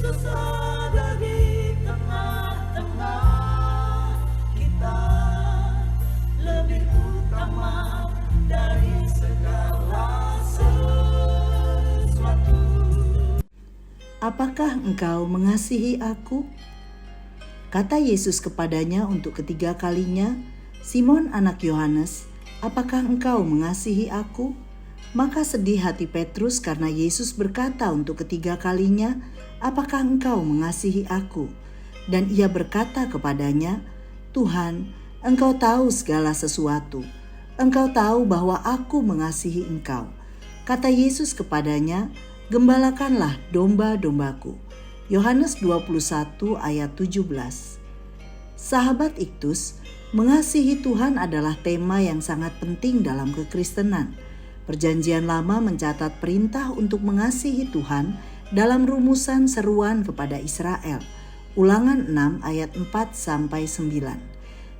Yesus ada di tengah-tengah kita, lebih utama dari segala sesuatu. Apakah engkau mengasihi aku? Kata Yesus kepadanya untuk ketiga kalinya, Simon anak Yohanes, apakah engkau mengasihi aku? Maka sedih hati Petrus karena Yesus berkata untuk ketiga kalinya, apakah engkau mengasihi aku? Dan ia berkata kepadanya, Tuhan, engkau tahu segala sesuatu. Engkau tahu bahwa aku mengasihi engkau. Kata Yesus kepadanya, gembalakanlah domba-dombaku. Yohanes 21 ayat 17. Sahabat Iktus, mengasihi Tuhan adalah tema yang sangat penting dalam kekristenan. Perjanjian Lama mencatat perintah untuk mengasihi Tuhan dalam rumusan seruan kepada Israel. Ulangan 6 ayat 4-9.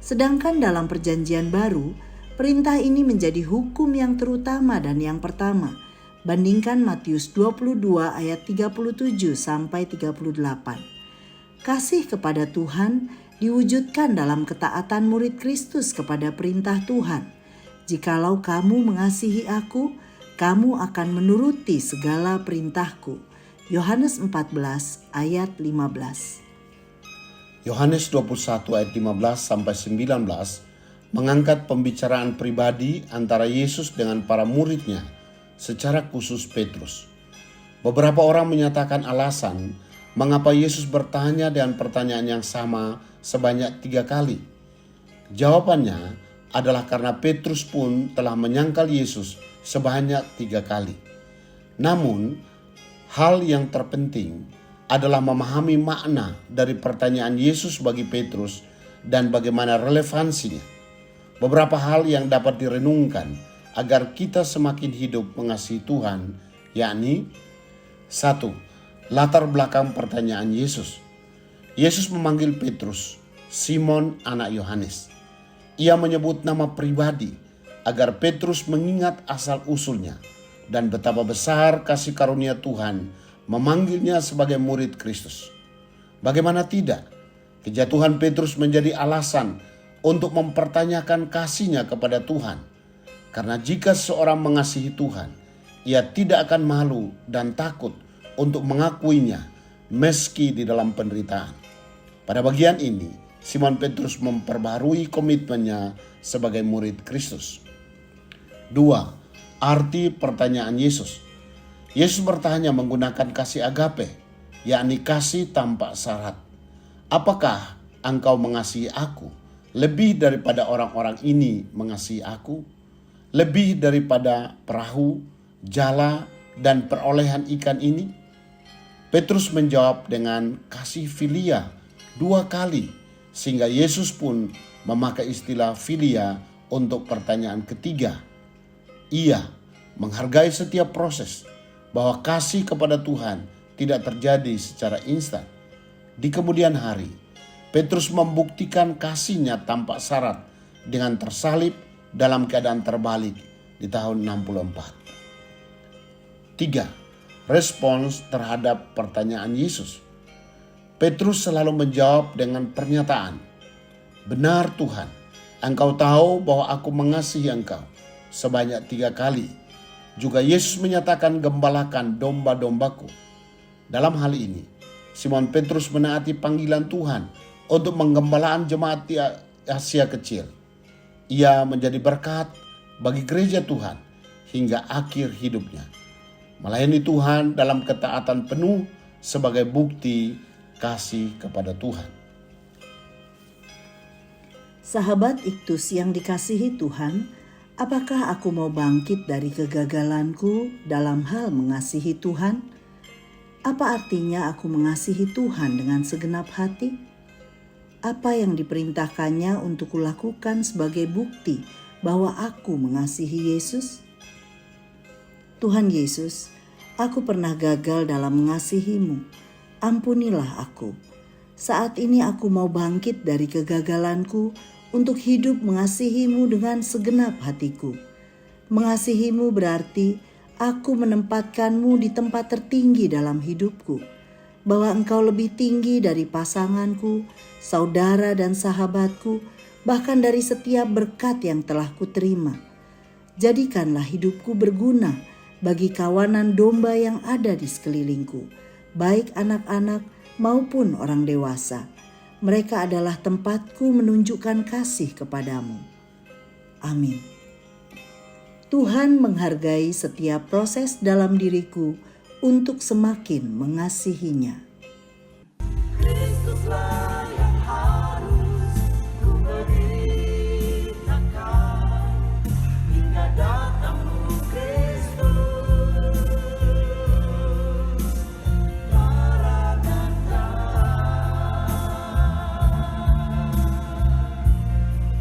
Sedangkan dalam Perjanjian Baru, perintah ini menjadi hukum yang terutama dan yang pertama. Bandingkan Matius 22 ayat 37-38. Kasih kepada Tuhan diwujudkan dalam ketaatan murid Kristus kepada perintah Tuhan. Jikalau kamu mengasihi aku, kamu akan menuruti segala perintahku. Yohanes 14 ayat 15. Yohanes 21 ayat 15-19 mengangkat pembicaraan pribadi antara Yesus dengan para muridnya, secara khusus Petrus. Beberapa orang menyatakan alasan mengapa Yesus bertanya dengan pertanyaan yang sama sebanyak 3 kali. Jawabannya adalah karena Petrus pun telah menyangkal Yesus sebanyak 3 kali. Namun, hal yang terpenting adalah memahami makna dari pertanyaan Yesus bagi Petrus dan bagaimana relevansinya. Beberapa hal yang dapat direnungkan agar kita semakin hidup mengasihi Tuhan, yakni 1. Latar belakang pertanyaan Yesus. Yesus memanggil Petrus, Simon anak Yohanes. Ia menyebut nama pribadi agar Petrus mengingat asal-usulnya dan betapa besar kasih karunia Tuhan memanggilnya sebagai murid Kristus. Bagaimana tidak, kejatuhan Petrus menjadi alasan untuk mempertanyakan kasihnya kepada Tuhan. Karena jika seorang mengasihi Tuhan, ia tidak akan malu dan takut untuk mengakuinya meski di dalam penderitaan. Pada bagian ini, Simon Petrus memperbarui komitmennya sebagai murid Kristus. 2. Arti pertanyaan Yesus. Yesus bertanya menggunakan kasih agape, yakni kasih tanpa syarat. Apakah engkau mengasihi aku lebih daripada orang-orang ini mengasihi aku? Lebih daripada perahu, jala, dan perolehan ikan ini? Petrus menjawab dengan kasih filia 2 kali, sehingga Yesus pun memakai istilah filia untuk pertanyaan ketiga. Ia menghargai setiap proses, bahwa kasih kepada Tuhan tidak terjadi secara instan. Di kemudian hari, Petrus membuktikan kasihnya tanpa syarat dengan tersalib dalam keadaan terbalik di tahun 64. 3. Respons terhadap pertanyaan Yesus. Petrus selalu menjawab dengan pernyataan, benar Tuhan, engkau tahu bahwa aku mengasihi engkau sebanyak 3 kali. Juga Yesus menyatakan gembalakan domba-dombaku. Dalam hal ini, Simon Petrus menaati panggilan Tuhan untuk menggembalaan jemaat di Asia Kecil. Ia menjadi berkat bagi gereja Tuhan hingga akhir hidupnya. Melayani Tuhan dalam ketaatan penuh sebagai bukti kasih kepada Tuhan. Sahabat Iktus yang dikasihi Tuhan, apakah aku mau bangkit dari kegagalanku dalam hal mengasihi Tuhan? Apa artinya aku mengasihi Tuhan dengan segenap hati? Apa yang diperintahkannya untuk kulakukan sebagai bukti bahwa aku mengasihi Yesus? Tuhan Yesus, aku pernah gagal dalam mengasihi-Mu. Ampunilah aku. Saat ini aku mau bangkit dari kegagalanku untuk hidup mengasihi-Mu dengan segenap hatiku. Mengasihi-Mu berarti aku menempatkan-Mu di tempat tertinggi dalam hidupku. bahwa Engkau lebih tinggi dari pasanganku, saudara dan sahabatku, bahkan dari setiap berkat yang telah kuterima. Jadikanlah hidupku berguna bagi kawanan domba yang ada di sekelilingku, baik anak-anak maupun orang dewasa. Mereka adalah tempatku menunjukkan kasih kepadamu. Amin. Tuhan menghargai setiap proses dalam diriku untuk semakin mengasihinya.